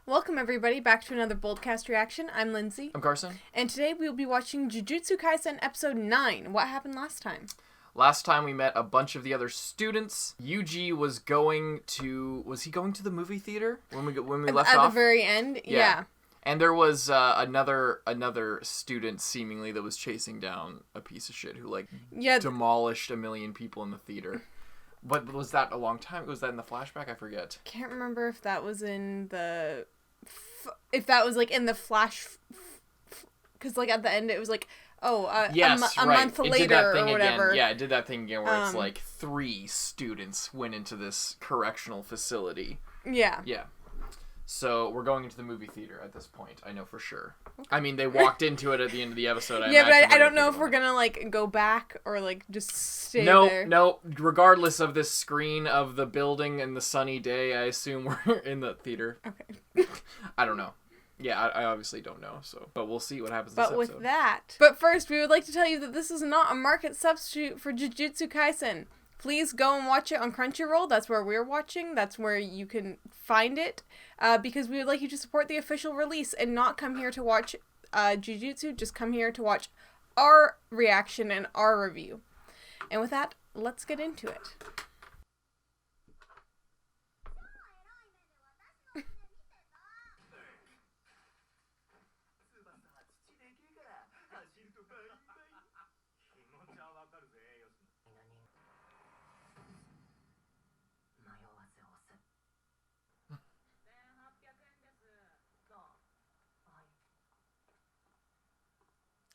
Welcome everybody back to another BOLDcast reaction. I'm Lindsay. I'm Carson. And today we will be watching Jujutsu Kaisen episode 9. What happened last time? Last time we met a bunch of the other students. Yuji was going to... Was he going to the movie theater when we left off? At the very end? Yeah. And there was another student seemingly that was chasing down a piece of shit who demolished a million people in the theater. But was that a long time? Was that in the flashback? I forget. Can't remember if that was in the... If that was like in the flash... Because like at the end it was like... yes, a month later or whatever. Again. Yeah, it did that thing again where it's like 3 students went into this correctional facility. Yeah. Yeah. So we're going into the movie theater at this point. I know for sure. Okay. I mean, they walked into it at the end of the episode. But I don't know if we're gonna like go back or like just stay there. No. Regardless of this screen of the building and the sunny day, I assume we're in the theater. Okay. I don't know. Yeah, I obviously don't know, but we'll see what happens this episode. With that... But first, we would like to tell you that this is not a market substitute for Jujutsu Kaisen. Please go and watch it on Crunchyroll. That's where we're watching. That's where you can find it. Because we would like you to support the official release and not come here to watch Jujutsu. Just come here to watch our reaction and our review. And with that, let's get into it.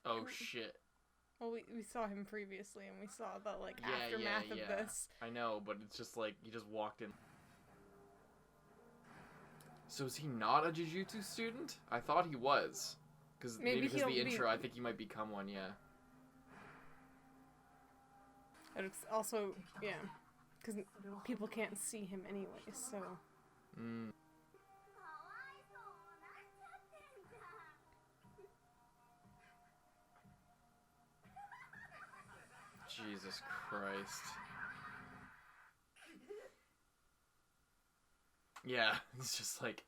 Oh shit. Well, we saw him previously, and we saw the aftermath of this. I know, but it's just like he just walked in. So is he not a Jujutsu student? I thought he was, because maybe because the intro. I think he might become one. Yeah. And it's also because people can't see him anyway. So. Jesus Christ. Yeah, it's just like,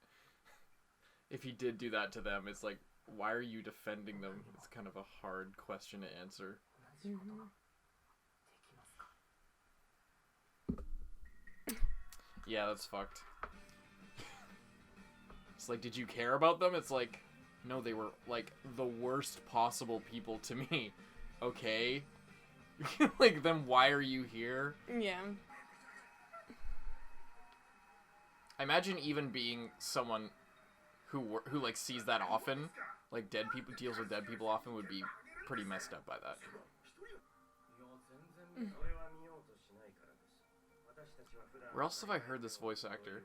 if he did do that to them, it's like, why are you defending them? It's kind of a hard question to answer. Yeah, that's fucked. It's like, did you care about them? It's like, no, they were, like, the worst possible people to me. Okay? Like, then why are you here? Yeah. I imagine even being someone who like sees that often, like dead people, deals with dead people often, would be pretty messed up by that. Where else have I heard this voice actor?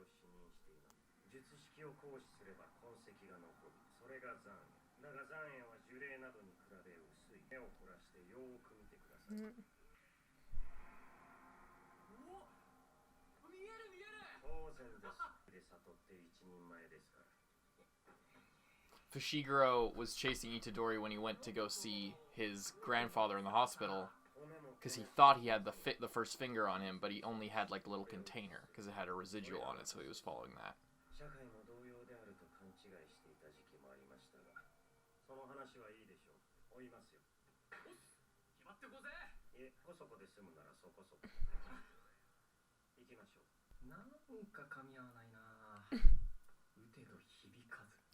Fushiguro was chasing Itadori when he went to go see his grandfather in the hospital, because he thought he had the first finger on him, but he only had like a little container because it had a residual on it, so he was following that.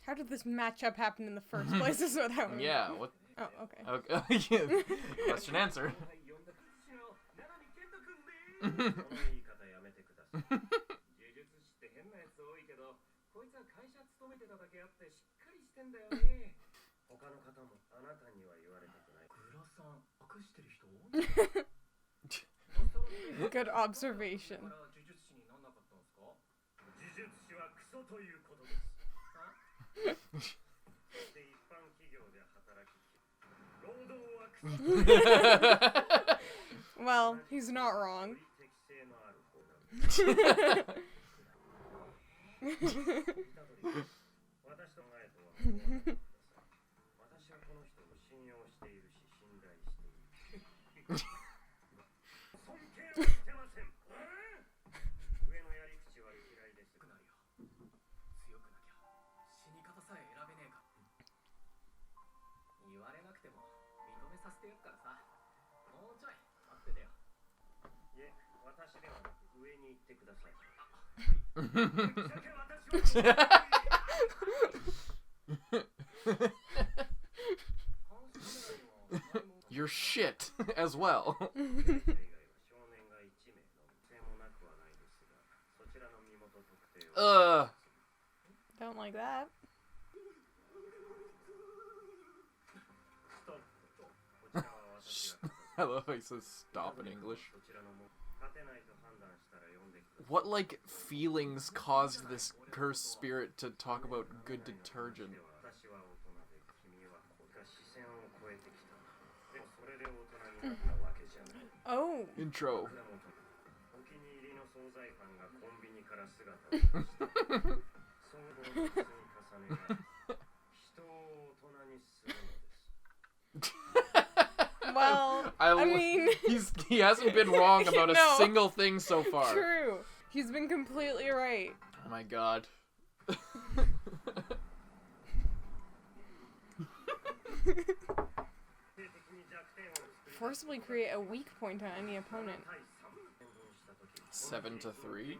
How did this matchup happen in the first place? Is what I Yeah, what? Oh, okay. Okay. Question answer. Good observation. Well, he's not wrong. You're shit as well. Don't like that. I love how he says stop in English. What, like, feelings caused this cursed spirit to talk about good detergent? Oh. Intro. Well, I mean... he hasn't been wrong about a single thing so far. True. He's been completely right. Oh my god. Forcibly create a weak point on any opponent. 7-3?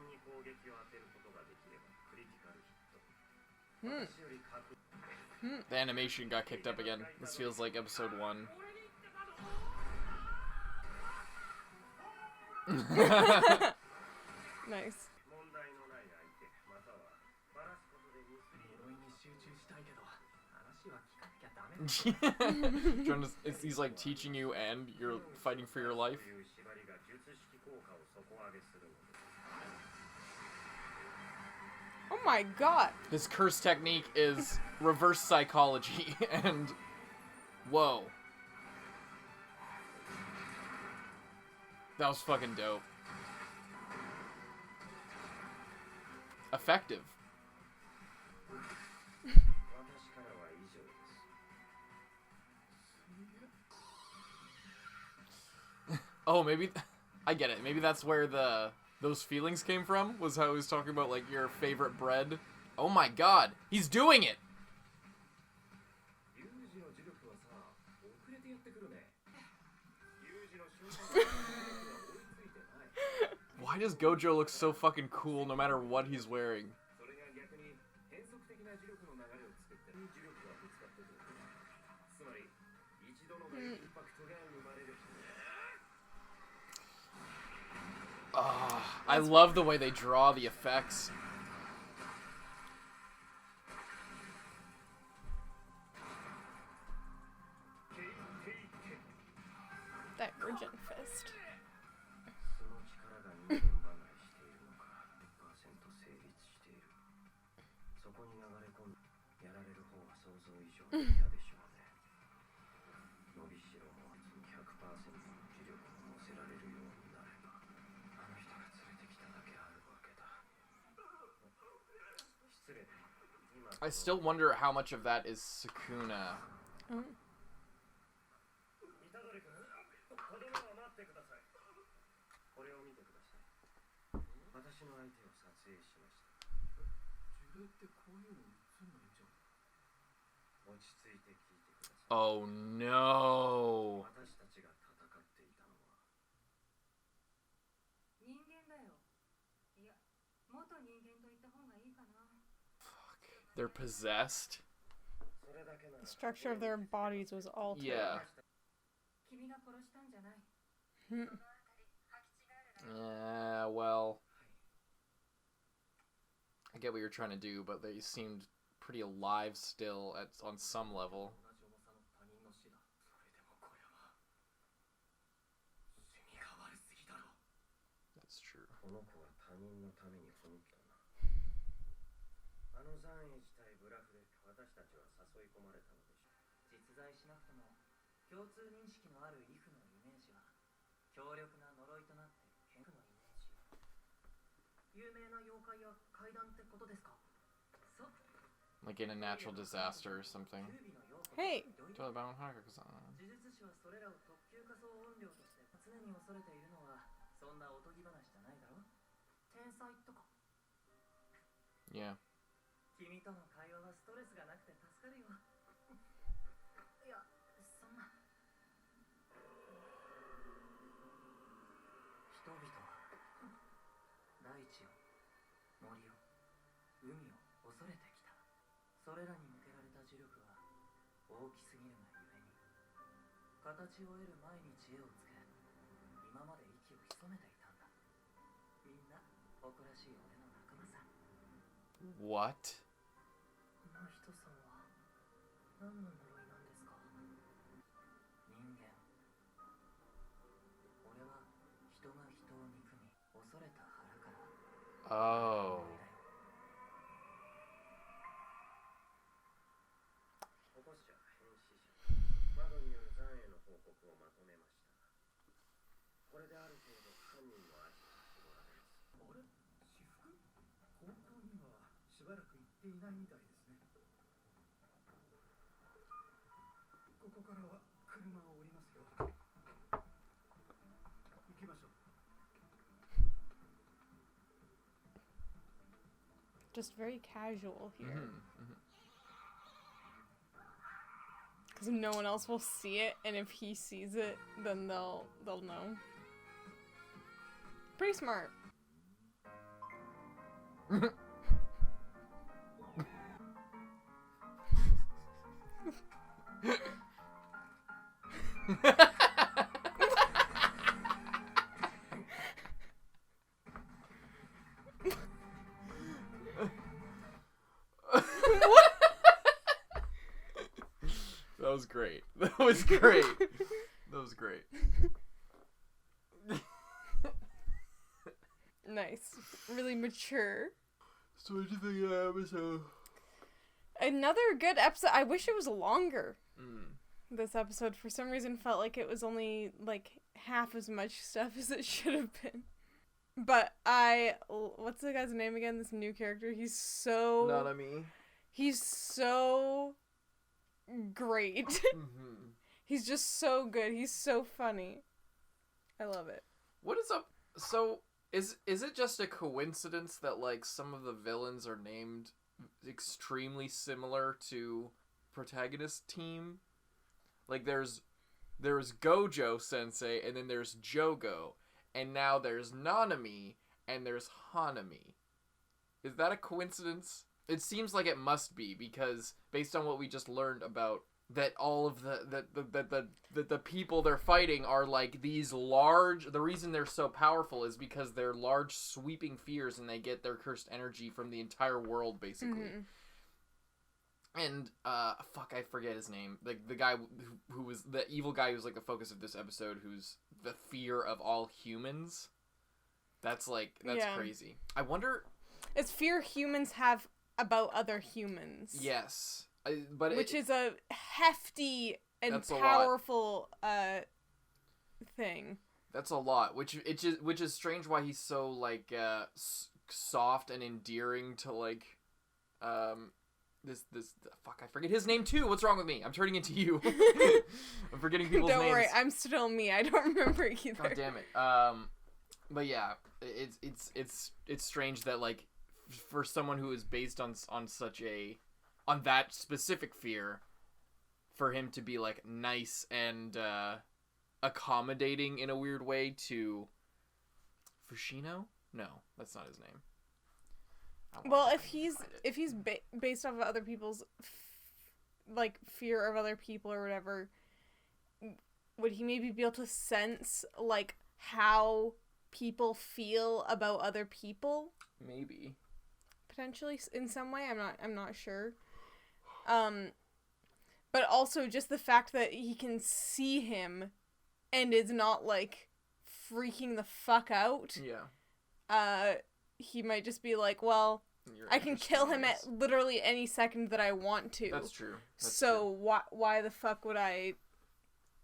The animation got kicked up again. This feels like episode 1. Nice. He's like teaching you and you're fighting for your life. Oh my god. His curse technique is reverse psychology and whoa. That was fucking dope. Effective. Oh, maybe I get it. Maybe that's where those feelings came from. Was how he was talking about like your favorite bread. Oh my god, he's doing it. Why does Gojo look so fucking cool no matter what he's wearing? I love the way they draw the effects. That virgin fist. I still wonder how much of that is Sukuna. Oh. Oh no. They're possessed? The structure of their bodies was altered. Yeah. Yeah, well. I get what you're trying to do, but they seemed pretty alive still on some level. That's true. Like in a natural disaster or something. Hey! Yeah. What? Oh. Just very casual here. Mm-hmm. Because no one else will see it, and if he sees it, then they'll know. Pretty smart. That was great. That was great. That was great. Nice. Really mature. So what do you think of that episode? Another good episode. I wish it was longer. Mm. This episode, for some reason, felt like it was only, like, half as much stuff as it should have been. But what's the guy's name again? This new character? He's so... Not me. He's so great. Mm-hmm. He's just so good. He's so funny. I love it. What is up? So, is it just a coincidence that, like, some of the villains are named extremely similar to protagonist team? Like, there's Gojo Sensei, and then there's Jogo, and now there's Nanami, and there's Hanami. Is that a coincidence? It seems like it must be, because based on what we just learned about that all of the people they're fighting are like these large, the reason they're so powerful is because they're large sweeping fears and they get their cursed energy from the entire world, basically. Mm-hmm. And fuck, I forget his name, the guy who was the evil guy who's like the focus of this episode, who's the fear of all humans. That's crazy. I wonder, it's fear humans have about other humans. Yes. Which is a hefty and powerful thing. That's a lot. Which is strange why he's so like soft and endearing to like this fuck, I forget his name too. What's wrong with me? I'm turning into you. I'm forgetting people's names. Don't worry, I'm still me. I don't remember either. God damn it. But yeah, it's strange that like for someone who is based on that specific fear, for him to be like nice and accommodating in a weird way to Fushino? No, that's not his name. Well, if he's based off of other people's like fear of other people or whatever, would he maybe be able to sense like how people feel about other people? Maybe. Potentially in some way. I'm not sure. But also just the fact that he can see him and is not like freaking the fuck out. Yeah. He might just be like, well, I can kill him at literally any second that I want to. That's true. So why the fuck would I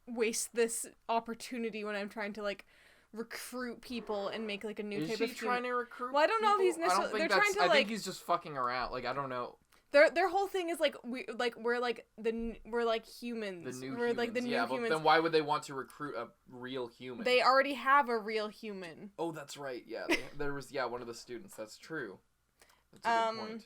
waste this opportunity when I'm trying to like recruit people and make like a new type of... Is he trying to recruit Well, I don't know if he's necessarily... They're trying to like... I think he's just fucking around. Like, I don't know. Their whole thing is like we're like humans. The new we're humans. Like the new humans. But then why would they want to recruit a real human? They already have a real human. Oh, that's right. Yeah, there was one of the students. That's true. That's a good point.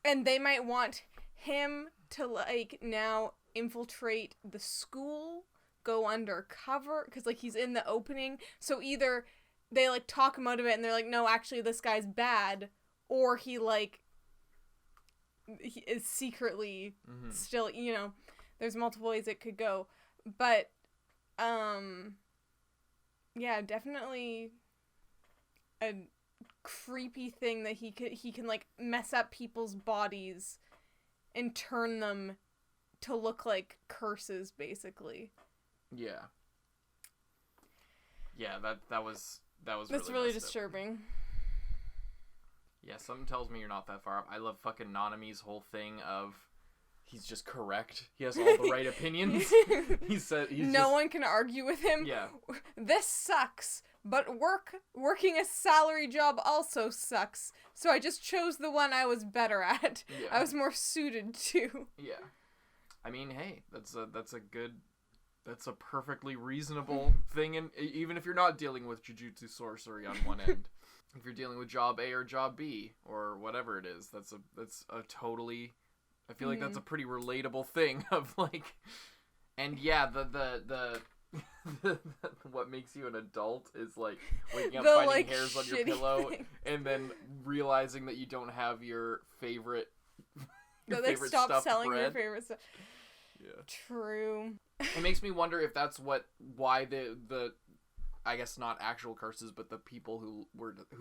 And they might want him to like now infiltrate the school, go undercover, because like he's in the opening. So either they like talk him out of it and they're like, no, actually this guy's bad, or he like he is secretly still, you know, there's multiple ways it could go. But, yeah, definitely a creepy thing that he can, like, mess up people's bodies and turn them to look like curses, basically. Yeah. Yeah, that was That's really disturbing. Yeah, something tells me you're not that far up. I love fucking Nanami's whole thing of he's just correct. He has all the right opinions. No one can argue with him. Yeah. This sucks, but working a salary job also sucks. So I just chose the one I was better at. Yeah. I was more suited to. Yeah. I mean, hey, that's a perfectly reasonable thing, and even if you're not dealing with Jujutsu sorcery on one end. If you're dealing with job A or job B or whatever it is, that's a totally, I feel like that's a pretty relatable thing of like, and yeah, the what makes you an adult is like waking up finding like, hairs on your pillow and then realizing that you don't have your favorite favorite stop stuffed selling bread. your favorite stuff. Yeah. True. It makes me wonder if that's why the I guess not actual curses, but the people who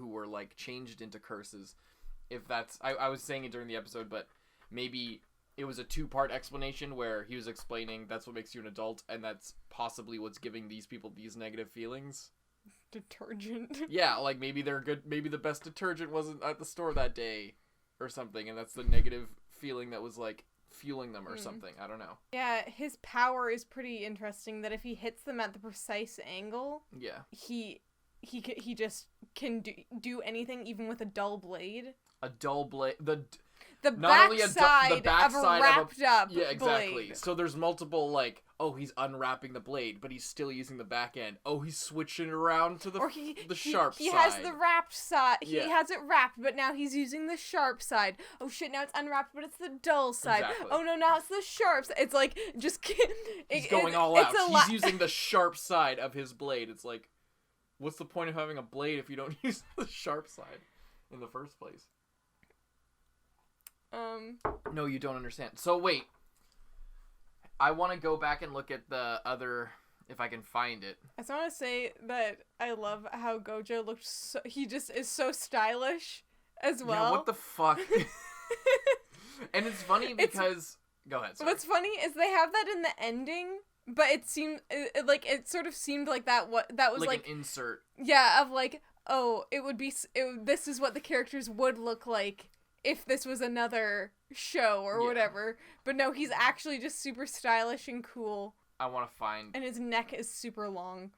were like changed into curses. If that's, I was saying it during the episode, but maybe it was a 2-part explanation where he was explaining that's what makes you an adult, and that's possibly what's giving these people these negative feelings. Detergent. Yeah, like maybe they're good. Maybe the best detergent wasn't at the store that day, or something, and that's the negative feeling that was like fueling them or something. I don't know. Yeah, his power is pretty interesting, that if he hits them at the precise angle, yeah, he just can do anything, even with a dull blade. A dull blade. The backside of a wrapped up yeah, exactly. blade. So there's multiple, like, oh, he's unwrapping the blade, but he's still using the back end. Oh, he's switching around to the sharp side. He has the wrapped side. He has it wrapped, but now he's using the sharp side. Oh shit, now it's unwrapped, but it's the dull side. Exactly. Oh no, now it's the sharp side. It's like, just... He's going all out. He's using the sharp side of his blade. It's like, what's the point of having a blade if you don't use the sharp side in the first place? No, you don't understand. So wait, I want to go back and look at the other, if I can find it. I just want to say that I love how Gojo looked so, he just is so stylish as well. Yeah, what the fuck? And it's funny because, go ahead, sorry. What's funny is they have that in the ending, but it seemed, it sort of seemed like that was like an insert. Yeah, of like, oh, this is what the characters would look like if this was another show or whatever. But no, he's actually just super stylish and cool. I want to find... And his neck is super long.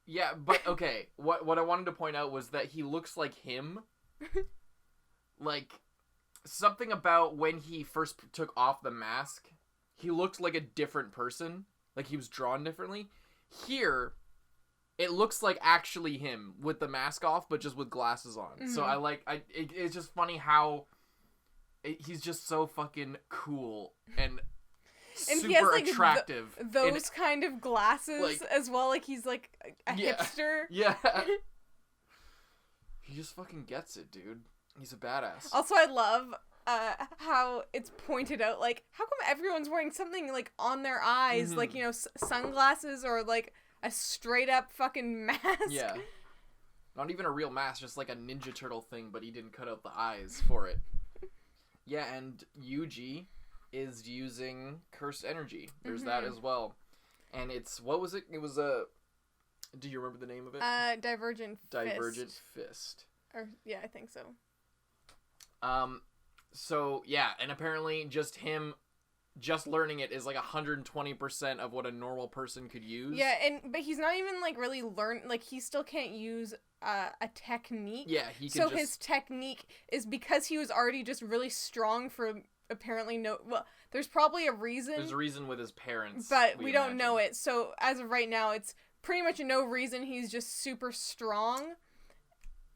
Yeah, but okay, what I wanted to point out was that he looks like him. Like, something about when he first took off the mask, he looked like a different person. Like, he was drawn differently. Here, it looks like actually him with the mask off, but just with glasses on. Mm-hmm. So it's just funny how... he's just so fucking cool and super he has, like, attractive. Those kind of glasses, like, as well. Like, he's like a hipster. Yeah. He just fucking gets it, dude. He's a badass. Also, I love how it's pointed out, like, how come everyone's wearing something, like, on their eyes? Mm-hmm. Like, you know, sunglasses or, like, a straight up fucking mask. Yeah. Not even a real mask, just like a Ninja Turtle thing, but he didn't cut out the eyes for it. Yeah, and Yuji is using cursed energy. There's that as well. And it's, what was it? It was do you remember the name of it? Divergent Fist. Or, yeah, I think so. So, yeah, and apparently just learning it is like 120% of what a normal person could use. Yeah, but he's not even, like, really like, he still can't use a technique. Yeah, he can his technique is because he was already just really strong for apparently there's probably a reason. There's a reason with his parents. But we don't know it. So as of right now, it's pretty much no reason. He's just super strong.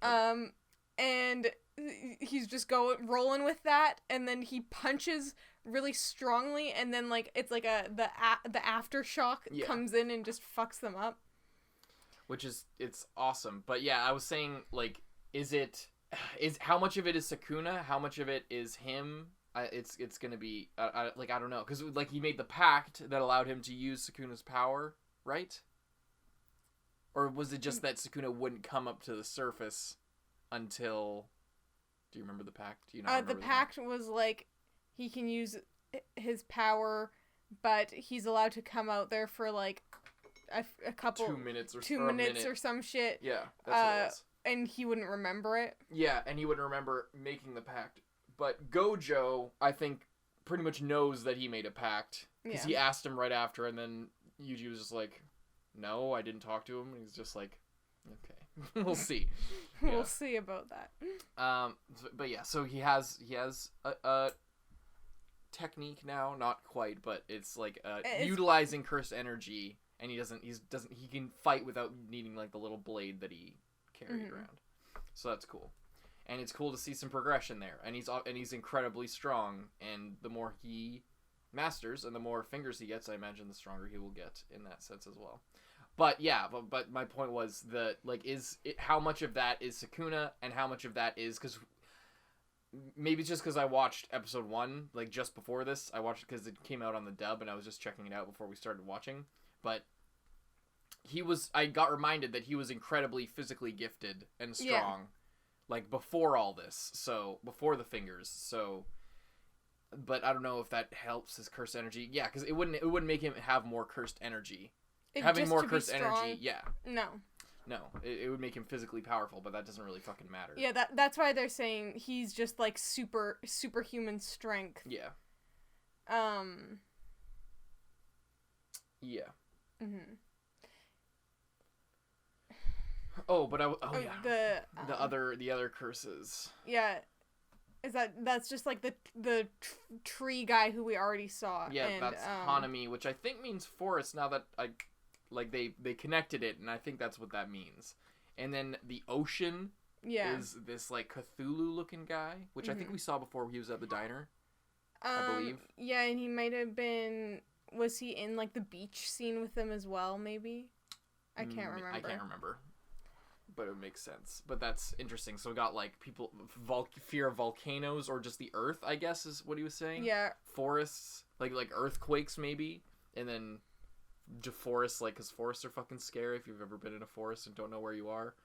And he's just rolling with that, and then he punches really strongly, and then, like, it's like the aftershock comes in and just fucks them up. Which it's awesome. But yeah, I was saying, like, is how much of it is Sukuna? How much of it is him it's gonna be like I don't know, because like he made the pact that allowed him to use Sukuna's power, right? Or was it just that Sukuna wouldn't come up to the surface until? Do you remember the pact? Do you not remember the pact was like he can use his power, but he's allowed to come out there for like a couple 2 minutes or 2 minutes or some shit. Yeah, that's what it was. And he wouldn't remember it. Yeah, and he wouldn't remember making the pact. But Gojo, I think, pretty much knows that he made a pact. Because he asked him right after, and then Yuji was just like, no, I didn't talk to him. And he's just like, okay, we'll see. We'll see about that. But yeah, so he has a technique now, not quite, but it's like utilizing cursed energy, and he can fight without needing like the little blade that he carried around. So that's cool. And it's cool to see some progression there. And he's incredibly strong, and the more he masters and the more fingers he gets, I imagine the stronger he will get in that sense as well. But yeah, but my point was that like how much of that is Sukuna and how much of that is because maybe it's just because I watched episode 1 like just before this. I watched it because it came out on the dub and I was just checking it out before we started watching. But I got reminded that he was incredibly physically gifted and strong, like before all this. So before the fingers. So, but I don't know if that helps his cursed energy. Yeah, because it wouldn't make him have more cursed energy. Having more cursed energy, no, it would make him physically powerful, but that doesn't really fucking matter. Yeah, that's why they're saying he's just like superhuman strength. Yeah. Yeah. Mhm. Oh, but yeah. The other curses. Yeah. That's just like the tree guy who we already saw. Yeah, and, that's Hanami, which I think means forest. Now that they connected it, and I think that's what that means. And then the ocean is this like Cthulhu looking guy, which I think we saw before he was at the diner. I believe. Yeah, and he might have been. Was he in like the beach scene with them as well? Maybe. I can't remember. I can't remember. But it makes sense. But that's interesting. So we got like people fear of volcanoes or just the earth, I guess is what he was saying. Yeah. Forests, like earthquakes maybe, and then forests, like, because forests are fucking scary if you've ever been in a forest and don't know where you are.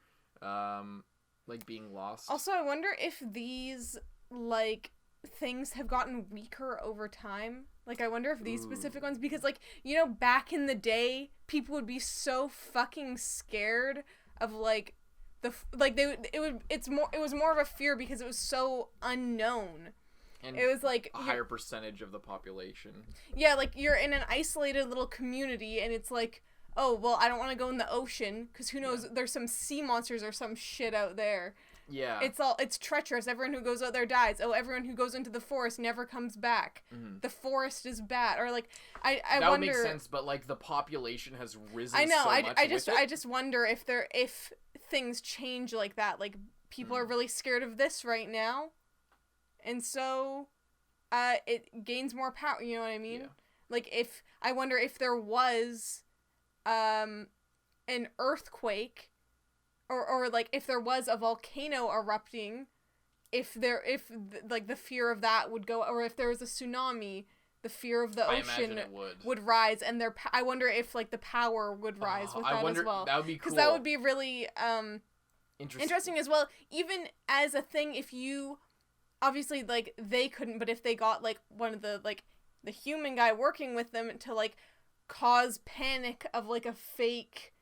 Like being lost. Also, I wonder if these like things have gotten weaker over time. Like, I wonder if these specific ones, because like, you know, back in the day, people would be so fucking scared of like it was more of a fear because it was so unknown. And it was like a higher percentage of the population. Yeah, like you're in an isolated little community and it's like, oh, well, I don't want to go in the ocean because who knows, there's some sea monsters or some shit out there. Yeah. It's treacherous. Everyone who goes out there dies. Oh, everyone who goes into the forest never comes back. Mm-hmm. The forest is bad. Or like I that wonder, would make sense, but like the population has risen. I know. So much I just wonder if things change like that. Like people are really scared of this right now, and so it gains more power. You know what I mean? Yeah. Like I wonder if there was an earthquake. Or like if there was a volcano erupting, if the fear of that would go, or if there was a tsunami, the fear of the ocean would rise, and I wonder if like the power would rise with that as well. That would be cool. Because that would be really interesting as well. Even as a thing, if you obviously like they couldn't, but if they got like one of the like the human guy working with them to like cause panic of like a fake.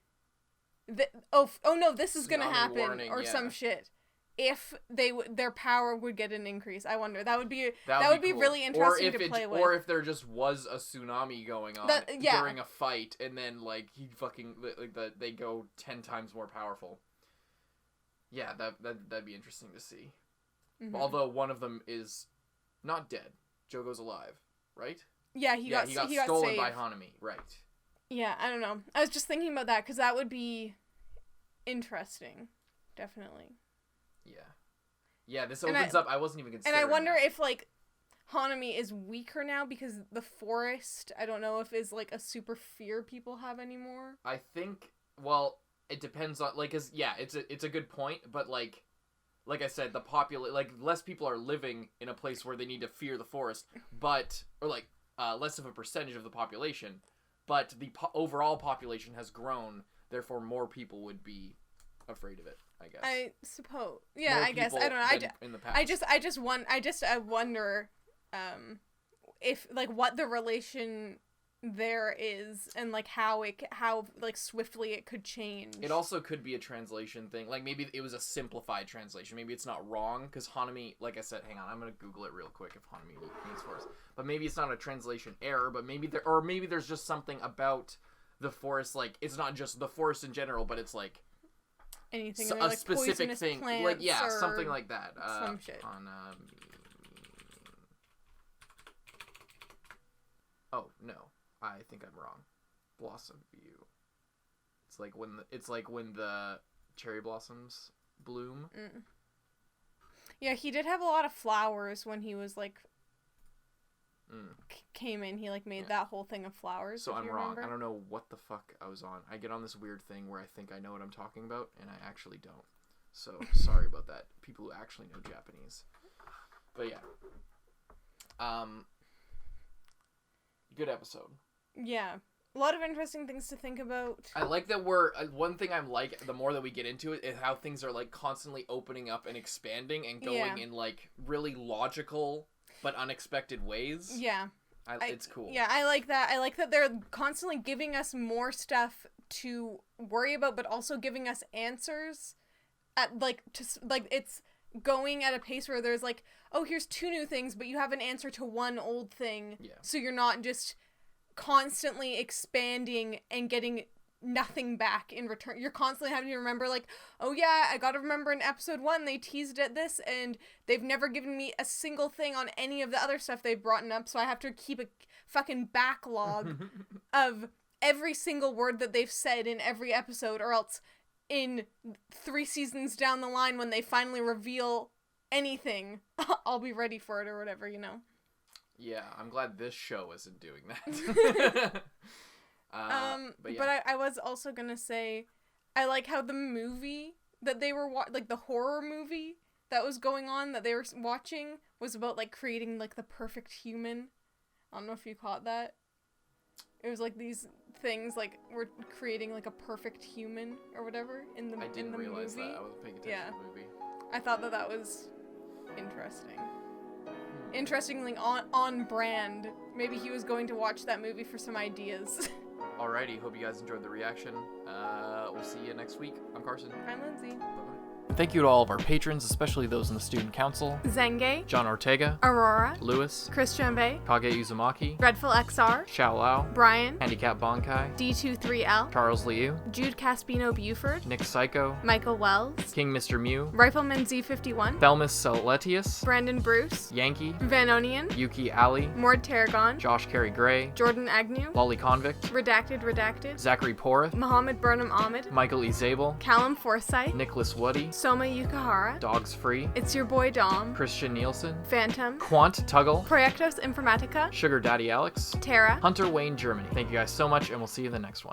Oh no, this is gonna happen warning, or some shit. If their power would get an increase, I wonder that would be cool. Really interesting to play with. Or if there just was a tsunami going on during a fight, and then like he fucking they go 10 times more powerful. Yeah, that'd be interesting to see. Mm-hmm. Although one of them is not dead, Jogo's alive, right? Yeah, he got stolen saved by Hanami, right? Yeah, I don't know. I was just thinking about that because that would be interesting, definitely. Yeah, this opens up. I wasn't even considering. And I wonder if like Hanami is weaker now because the forest. I don't know if is like a super fear people have anymore. I think. Well, it depends on like, it's a good point, but like, like I said, less people are living in a place where they need to fear the forest, less of a percentage of the population, but the overall population has grown, therefore more people would be afraid of it, I guess. I suppose. Yeah, More I guess. people I don't know. than in the past. I wonder if like what the relation there is and like how like swiftly it could change. It also could be a translation thing. Like maybe it was a simplified translation. Maybe it's not wrong because Hanami, like I said, hang on, I'm gonna Google it real quick if Hanami means forest. But maybe it's not a translation error. But maybe there's just something about the forest. Like it's not just the forest in general, but it's like anything a like specific thing. Like something like that. Some shit. Oh no. I think I'm wrong. Blossom view. It's like when the cherry blossoms bloom. Mm. Yeah, he did have a lot of flowers when he was like came in. He like made that whole thing of flowers. So I'm wrong. Remember. I don't know what the fuck I was on. I get on this weird thing where I think I know what I'm talking about, and I actually don't. So sorry about that. People who actually know Japanese. But yeah. Good episode. Yeah. A lot of interesting things to think about. I like that one thing I'm like, the more that we get into it, is how things are, like, constantly opening up and expanding and going in, like, really logical but unexpected ways. Yeah. It's cool. Yeah, I like that. I like that they're constantly giving us more stuff to worry about, but also giving us answers at, it's going at a pace where there's, like, oh, here's 2 new things, but you have an answer to one old thing. Yeah. So you're not just constantly expanding and getting nothing back in return. You're constantly having to remember, like, oh yeah, I gotta remember in episode 1 they teased at this and they've never given me a single thing on any of the other stuff they've brought up, so I have to keep a fucking backlog of every single word that they've said in every episode, or else in 3 seasons down the line when they finally reveal anything, I'll be ready for it or whatever, you know. Yeah, I'm glad this show isn't doing that. But I was also gonna say, I like how the movie that they were like the horror movie that was going on that they were watching was about like creating like the perfect human. I don't know if you caught that. It was like these things like we're creating like a perfect human or whatever in the movie. I didn't realize that. I wasn't paying attention to the movie. I thought that was interesting. Interestingly, on brand. Maybe he was going to watch that movie for some ideas. Alrighty, hope you guys enjoyed the reaction. We'll see you next week. I'm Carson. I'm Lindsay. Bye-bye. Thank you to all of our patrons, especially those in the Student Council. Zenge, John Ortega, Aurora, Lewis, Christian Bay, Kage Uzumaki, Dreadful XR, Xiao Lao, Brian, Handicap Bonkai, D23L, Charles Liu, Jude Caspino Buford, Nick Psycho, Michael Wells, King Mr. Mew, Rifleman Z51, Thelmus Celetius, Brandon Bruce, Yankee, Vanonian, Yuki Ali, Mord Tarragon, Josh Carey Gray, Jordan Agnew, Lolly Convict, Redacted, Zachary Porth, Mohammed Burnham Ahmed, Michael E. Zabel, Callum Forsyth, Nicholas Woody, Soma Yukahara, Dogs Free, It's Your Boy Dom, Christian Nielsen, Phantom, Quant Tuggle, Proyectos Informatica, Sugar Daddy Alex, Tara, Hunter Wayne Germany. Thank you guys so much, and we'll see you in the next one.